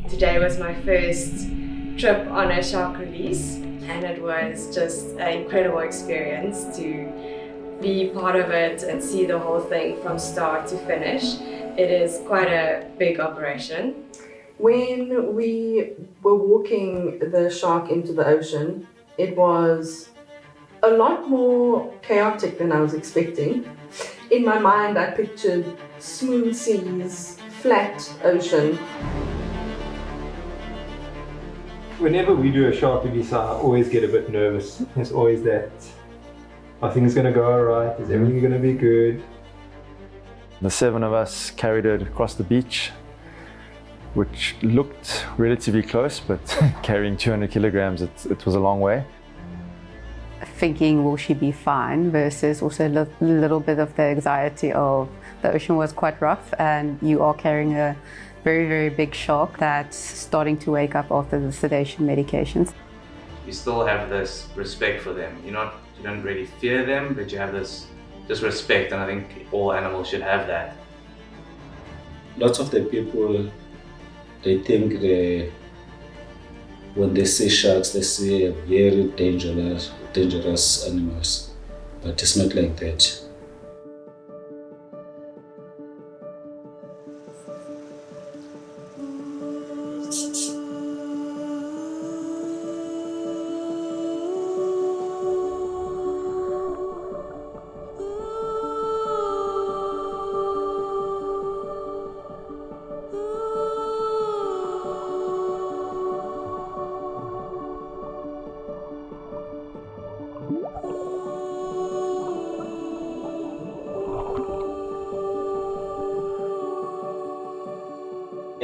Today was my first trip on a shark release, and it was just an incredible experience to be part of it and see the whole thing from start to finish. It is quite a big operation. When we were walking the shark into the ocean, it was a lot more chaotic than I was expecting. In my mind, I pictured smooth seas, flat ocean. Whenever we do a shark release, I always get a bit nervous. There's always that, are things going to go all right? Is everything going to be good? The 7 of us carried it across the beach, which looked relatively close, but carrying 200 kilograms, it was a long way. Thinking, will she be fine, versus also a little bit of the anxiety of the ocean was quite rough and you are carrying a very, very big shark that's starting to wake up after the sedation medications. You still have this respect for them. You don't really fear them, but you have this respect, and I think all animals should have that. Lots of the people, they think when they see sharks, they see a very dangerous animals, but it's not like that.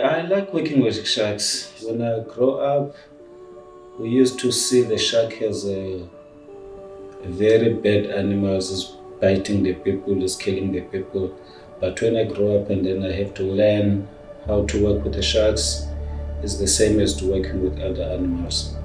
I like working with sharks. When I grow up, we used to see the shark as a very bad animal, is biting the people, is killing the people. But when I grow up and then I have to learn how to work with the sharks, it's the same as to working with other animals.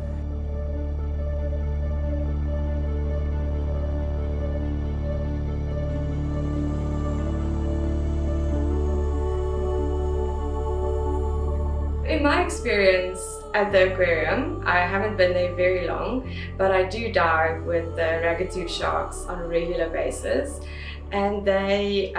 In my experience at the aquarium, I haven't been there very long, but I do dive with the Raggies sharks on a regular basis, and they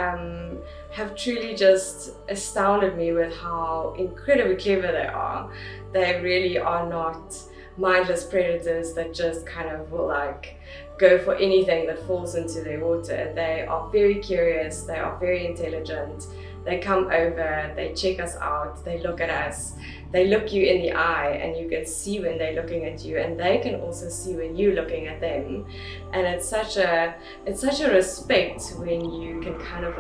have truly just astounded me with how incredibly clever they are. They really are not mindless predators that just kind of will go for anything that falls into their water. They are very curious, they are very intelligent. They come over, they check us out, they look at us, they look you in the eye, and you can see when they're looking at you, and they can also see when you're looking at them. And it's such a respect when you can kind of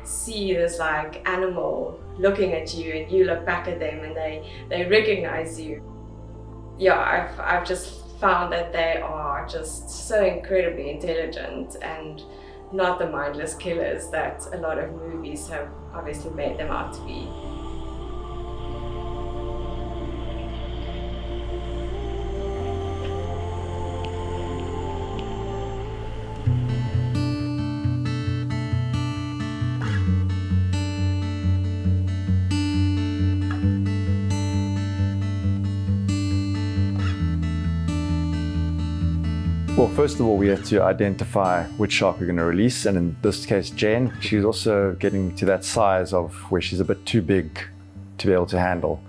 see this animal looking at you, and you look back at them and they recognize you. Yeah, I've just found that they are just so incredibly intelligent and not the mindless killers that a lot of movies have obviously made them out to be. Well, first of all, we have to identify which shark we're going to release, and in this case, Jane, she's also getting to that size of where she's a bit too big to be able to handle.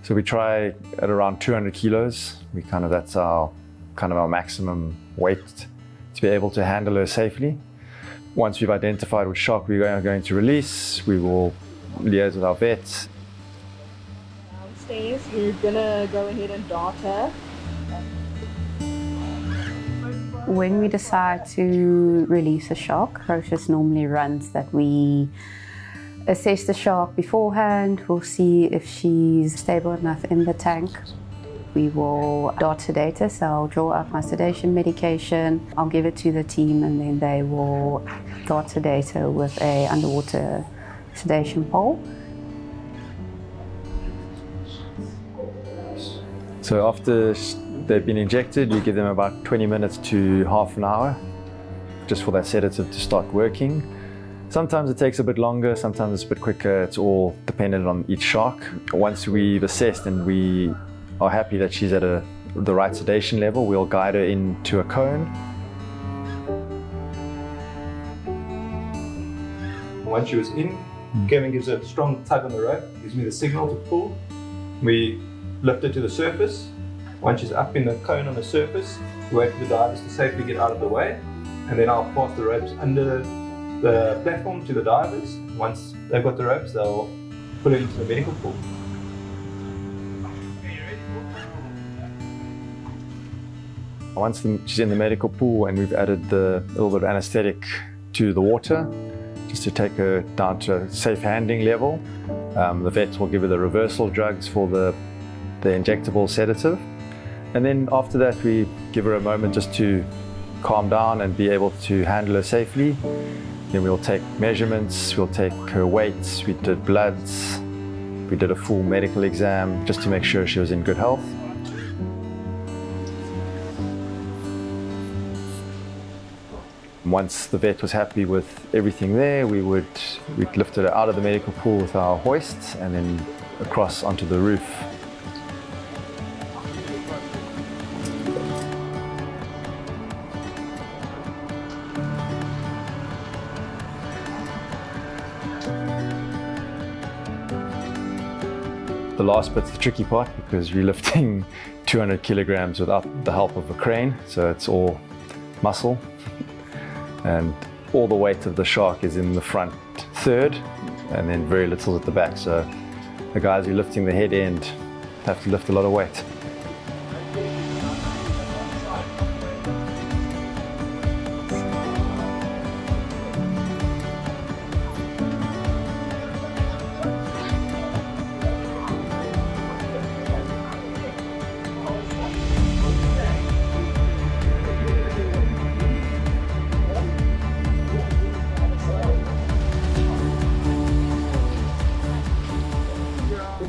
So we try at around 200 kilos. That's our maximum weight to be able to handle her safely. Once we've identified which shark we are going to release, we will liaise with our vets. Downstairs, we're gonna go ahead and dart her. When we decide to release a shark, the process normally runs that we assess the shark beforehand. We'll see if she's stable enough in the tank. We will dart sedate her, so I'll draw up my sedation medication. I'll give it to the team, and then they will dart sedate her with a underwater sedation pole. So after they've been injected, you give them about 20 minutes to half an hour just for that sedative to start working. Sometimes it takes a bit longer, sometimes it's a bit quicker. It's all dependent on each shark. Once we've assessed and we are happy that she's at the right sedation level, we'll guide her into a cone. Once she was in, Kevin gives her a strong tug on the rope, gives me the signal to pull. We lift her to the surface. Once she's up in the cone on the surface, we wait for the divers to safely get out of the way, and then I'll pass the ropes under the platform to the divers. Once they've got the ropes, they'll pull her into the medical pool. Once she's in the medical pool and we've added a little bit of anesthetic to the water, just to take her down to a safe handling level, the vet will give her the reversal drugs for the injectable sedative. And then after that, we give her a moment just to calm down and be able to handle her safely. Then we'll take measurements, we'll take her weights, we did bloods, we did a full medical exam just to make sure she was in good health. Once the vet was happy with everything there, we'd lift her out of the medical pool with our hoists and then across onto the roof. The last bit's the tricky part because we're lifting 200 kilograms without the help of a crane, so it's all muscle. And all the weight of the shark is in the front third and then very little at the back. So the guys who are lifting the head end have to lift a lot of weight.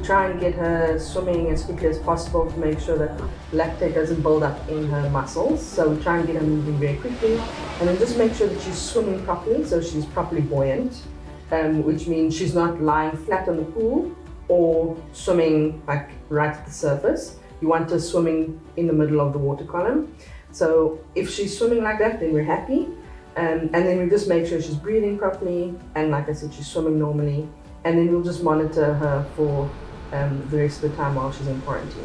Try and get her swimming as quickly as possible to make sure that lactate doesn't build up in her muscles. So we try and get her moving very quickly, and then just make sure that she's swimming properly, so she's properly buoyant, which means she's not lying flat on the pool or swimming like right at the surface. You want her swimming in the middle of the water column. So if she's swimming like that, then we're happy. And then we just make sure she's breathing properly, and like I said, she's swimming normally. And then we'll just monitor her for the rest of the time while she's in quarantine.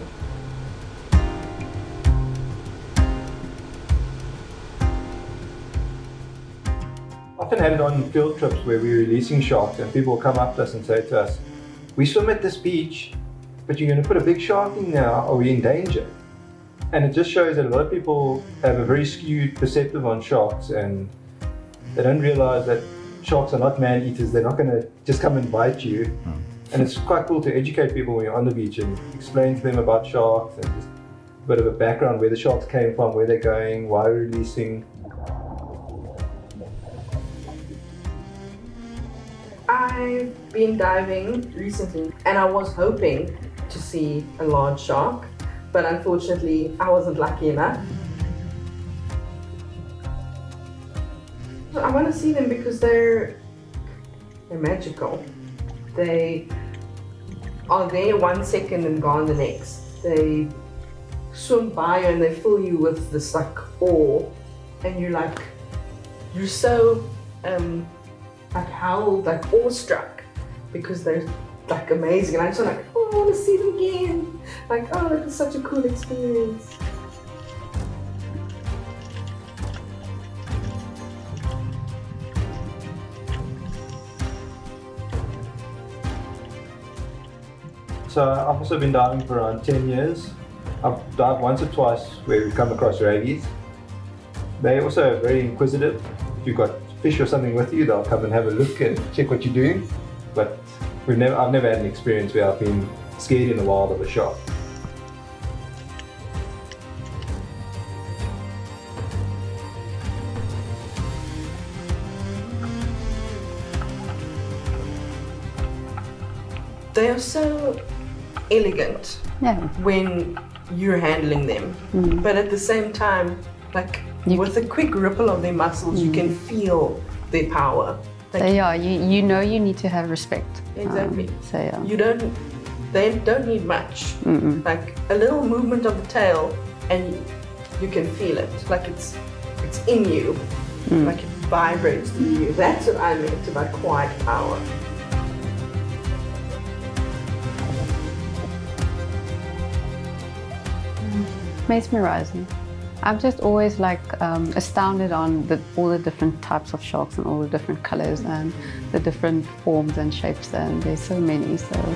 Often had it on field trips where we're releasing sharks and people will come up to us and say to us, "We swim at this beach, but you're going to put a big shark in now, are we in danger?" And it just shows that a lot of people have a very skewed perspective on sharks, and they don't realize that sharks are not man-eaters. They're not going to just come and bite you. And it's quite cool to educate people when you're on the beach and explain to them about sharks and just a bit of a background, where the sharks came from, where they're going, why we're releasing. I've been diving recently and I was hoping to see a large shark, but unfortunately I wasn't lucky enough. I want to see them because they're magical. They are there 1 second and gone the next. They swim by you and they fill you with this like awe, and you're so awestruck because they're like amazing. And I'm just like, oh, I want to see them again. Like, oh, that was such a cool experience. So I've also been diving for around 10 years. I've dived once or twice where we've come across Raggies. They're also very inquisitive. If you've got fish or something with you, they'll come and have a look and check what you're doing. But I've never had an experience where I've been scared in the wild of a shark. They are so elegant when you're handling them, but at the same time, like with a quick ripple of their muscles, you can feel their power. So yeah, you know you need to have respect. Exactly. So yeah. They don't need much. Like a little movement of the tail and you can feel it. Like it's in you. Like it vibrates through you. That's what I meant about quiet power. Mesmerizing. I'm just always like astounded on all the different types of sharks and all the different colors and the different forms and shapes, and there's so many. So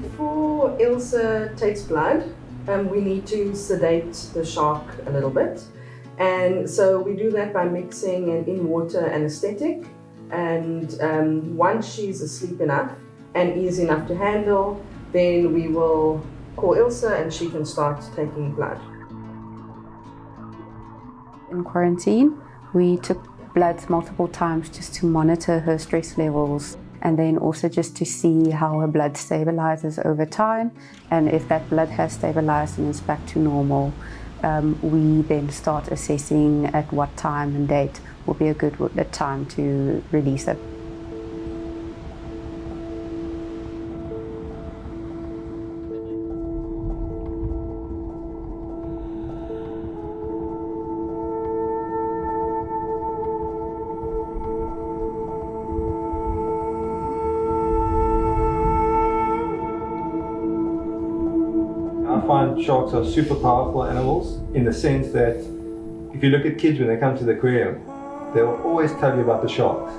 before Ilse takes blood, we need to sedate the shark a little bit. And so we do that by mixing an in-water anesthetic. And once she's asleep enough and easy enough to handle, then we will call Ilse and she can start taking blood. in quarantine, we took bloods multiple times just to monitor her stress levels, and then also just to see how her blood stabilizes over time, and if that blood has stabilized and is back to normal, we then start assessing at what time and date will be a good time to release it. I find sharks are super powerful animals in the sense that if you look at kids when they come to the aquarium, they'll always tell you about the sharks.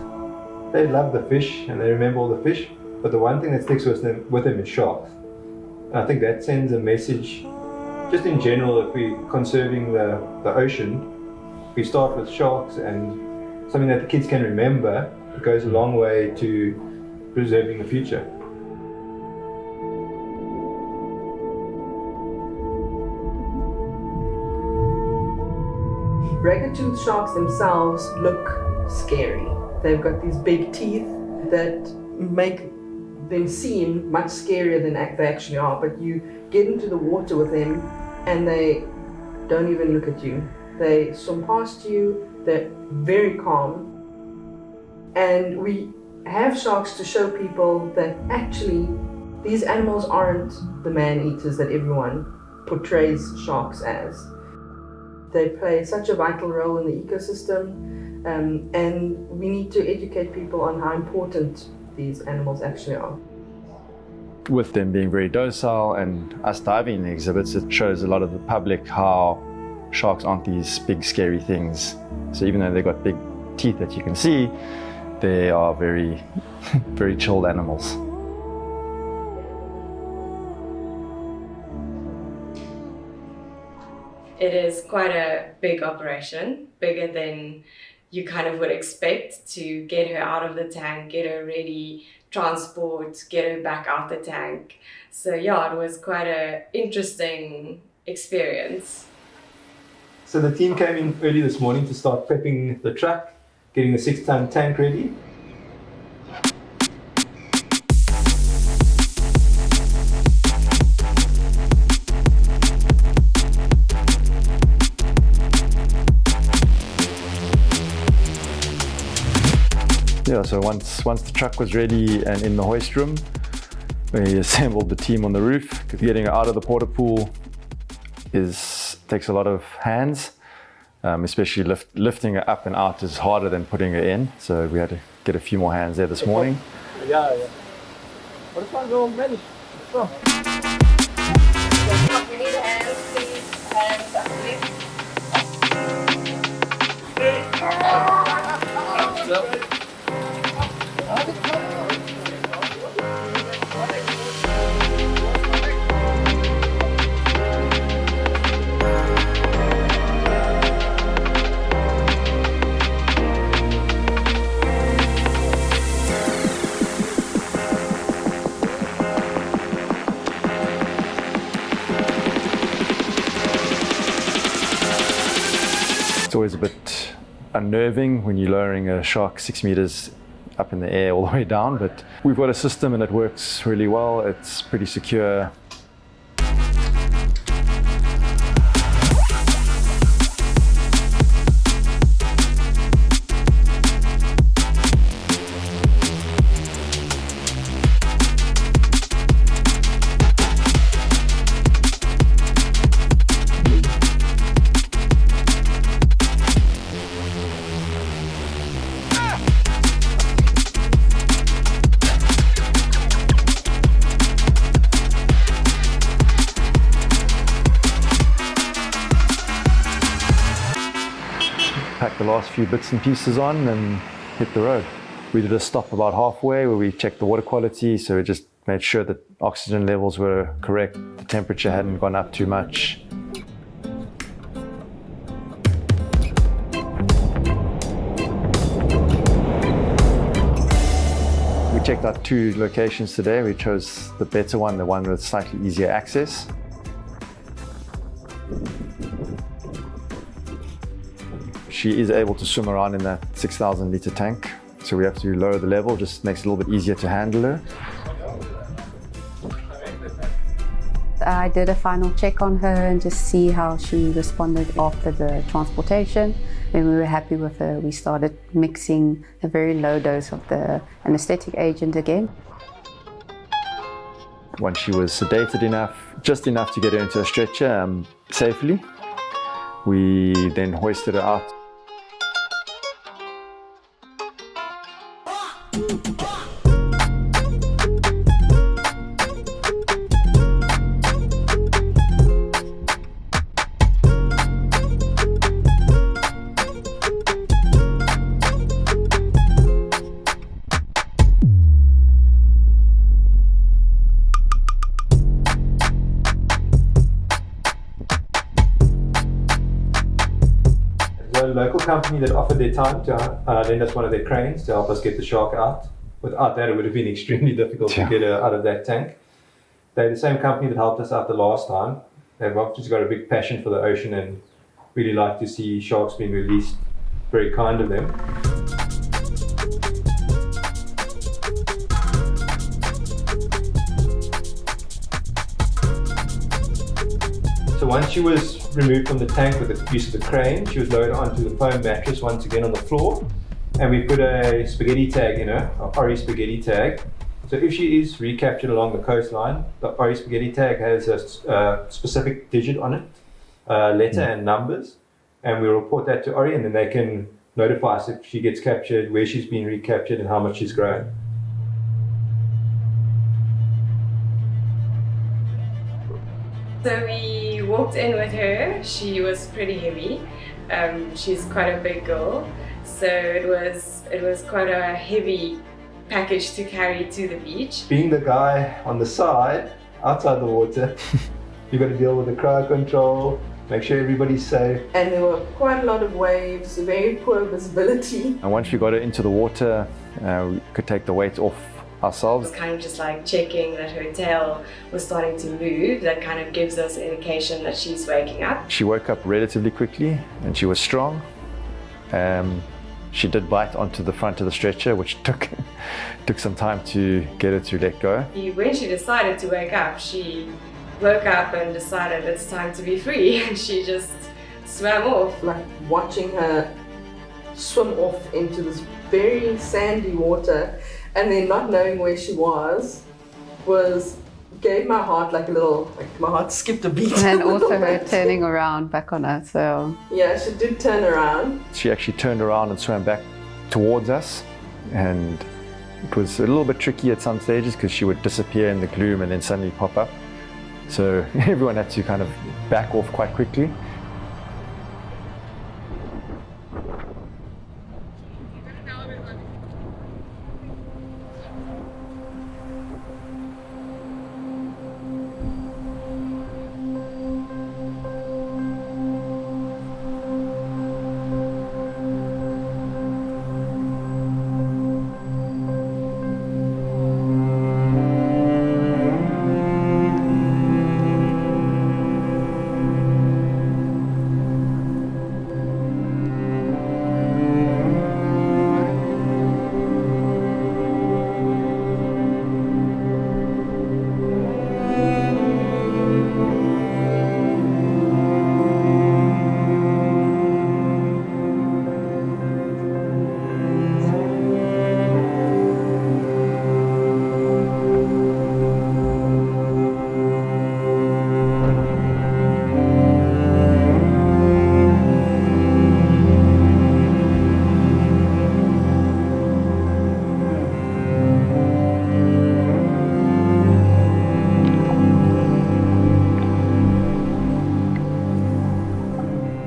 They love the fish and they remember all the fish, but the one thing that sticks with them is sharks. And I think that sends a message, just in general, if we're conserving the ocean, we start with sharks and something that the kids can remember. It goes a long way to preserving the future. Ragged-toothed sharks themselves look scary. They've got these big teeth that make them seem much scarier than they actually are, but you get into the water with them and they don't even look at you. They swim past you, they're very calm. And we have sharks to show people that actually these animals aren't the man-eaters that everyone portrays sharks as. They play such a vital role in the ecosystem, and we need to educate people on how important these animals actually are. With them being very docile and us diving in the exhibits, it shows a lot of the public how sharks aren't these big scary things. So even though they've got big teeth that you can see, they are very, very chilled animals. It is quite a big operation, bigger than you kind of would expect, to get her out of the tank, get her ready, transport, get her back out the tank. So yeah, it was quite an interesting experience. So the team came in early this morning to start prepping the truck, getting the 6-ton tank ready. Yeah, so once the truck was ready and in the hoist room, we assembled the team on the roof. Getting her out of the porta pool takes a lot of hands, especially lifting her up and out is harder than putting her in. So we had to get a few more hands there this morning. Yeah. What is one go manage? So. We need hands, please. Hands up, please. It's always a bit unnerving when you're lowering a shark 6 meters up in the air all the way down, but we've got a system and it works really well. It's pretty secure. Pack the last few bits and pieces on and hit the road. We did a stop about halfway where we checked the water quality, so we just made sure that oxygen levels were correct, the temperature hadn't gone up too much. We checked out 2 locations today. We chose the better one, the one with slightly easier access. She is able to swim around in that 6,000 litre tank, so we have to lower the level, just makes it a little bit easier to handle her. I did a final check on her and just see how she responded after the transportation. When we were happy with her, we started mixing a very low dose of the anesthetic agent again. Once she was sedated enough, just enough to get her into a stretcher safely, we then hoisted her out. A local company that offered their time to lend us one of their cranes to help us get the shark out. Without that, it would have been extremely difficult to get her out of that tank. They're the same company that helped us out the last time. They've obviously got a big passion for the ocean and really like to see sharks being released. Very kind of them. So once she was removed from the tank with the use of the crane, she was lowered onto the foam mattress once again on the floor, and we put a spaghetti tag in her, a Ori spaghetti tag. So if she is recaptured along the coastline, the Ori spaghetti tag has a specific digit on it, letter and numbers, and we report that to Ori, and then they can notify us if she gets captured, where she's been recaptured, and how much she's grown. So we walked in with her. She was pretty heavy. She's quite a big girl, so it was quite a heavy package to carry to the beach. Being the guy on the side, outside the water, you've got to deal with the crowd control, make sure everybody's safe. And there were quite a lot of waves, very poor visibility. And once we got her into the water, we could take the weight off ourselves. It was kind of just like checking that her tail was starting to move. That kind of gives us an indication that she's waking up. She woke up relatively quickly and she was strong. She did bite onto the front of the stretcher, which took some time to get her to let go. When she decided to wake up, she woke up and decided it's time to be free, and she just swam off. Like watching her swim off into this very sandy water and then not knowing where she was gave my heart like a little, like my heart skipped a beat. And also her turning around back on us, so. Yeah, she did turn around. She actually turned around and swam back towards us, and it was a little bit tricky at some stages because she would disappear in the gloom and then suddenly pop up. So everyone had to kind of back off quite quickly.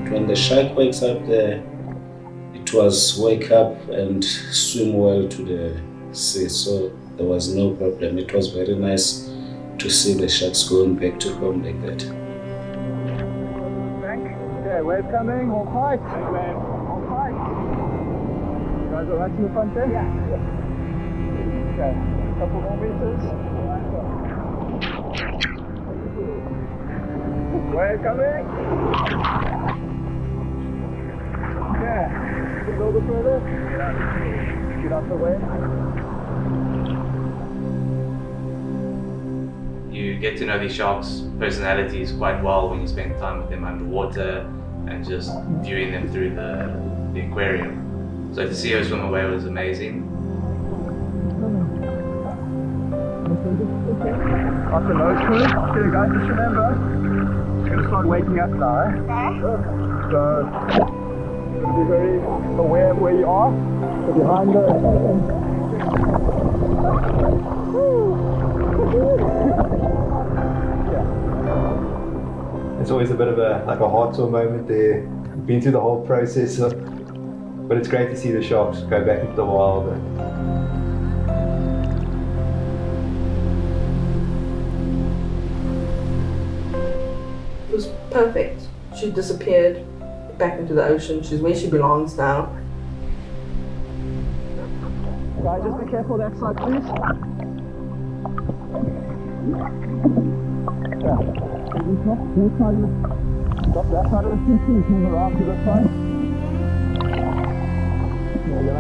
But when the shark wakes up there, it was wake up and swim well to the sea, so there was no problem. It was very nice to see the sharks going back to home like that. Okay, wave coming, hold tight. Hold tight. You guys all right in the front there? Yeah. Okay, a couple more meters. Wave coming. Okay, a little bit further. Get off the wave. You get to know these sharks' personalities quite well when you spend time with them underwater and just viewing them through the aquarium. So to see her swim away was amazing. Off the nose first. Okay guys, just remember, it's going to start waking up now. So, you're going to be very aware of where you are. So behind the... It's always a bit of a heart sore moment there. Been through the whole process, but it's great to see the sharks go back into the wild. It was perfect. She disappeared back into the ocean. She's where she belongs now. Guys, just be careful that side, please. Yeah. Stop that side of the system, turn around to this side. There you go.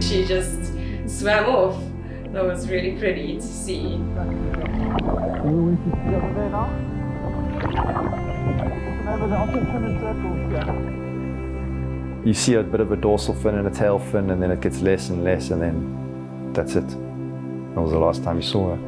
She just swam off. That was really pretty to see. You see a bit of a dorsal fin and a tail fin, and then it gets less and less, and then that's it. That was the last time you saw her.